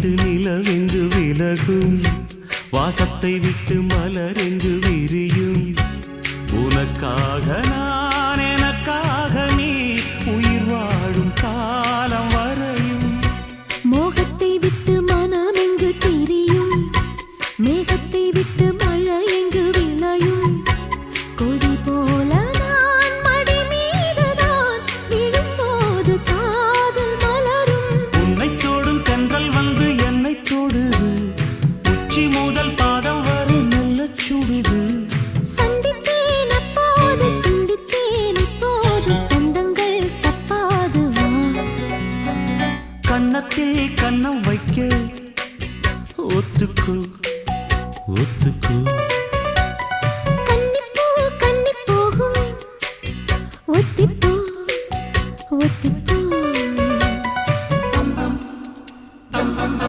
விட்டு நிலவெங்கு விலகும் வாசத்தை விட்டு மலரெங்கு விரியும் உனக்காக நான் எனக்காக நீ உயிர் வாழும் காலம் வரையும் மோகத்தை விட்டு மனம் எங்கு திரியும் மேகத்தை விட்டு மழை எங்கு விளையும் கொடி போல நான் மடி மீதுதான் விழும்போது காதல் மலரும் உன்னை தோடும் தென்றல் வந்து என்னை தொடுது உச்சி முதல் பாதம் வரை நல்ல சுடுது சந்தித்தேன் அப்போது சிந்தித்தேன் இப்போது சொந்தங்கள் தப்பாது வா கன்னத்தில் கன்னம் வைக்க ஒத்துக்கோ ஒத்துக்கோ கன்னி போகும் ஒத்திப்போ ஒத்திப்போ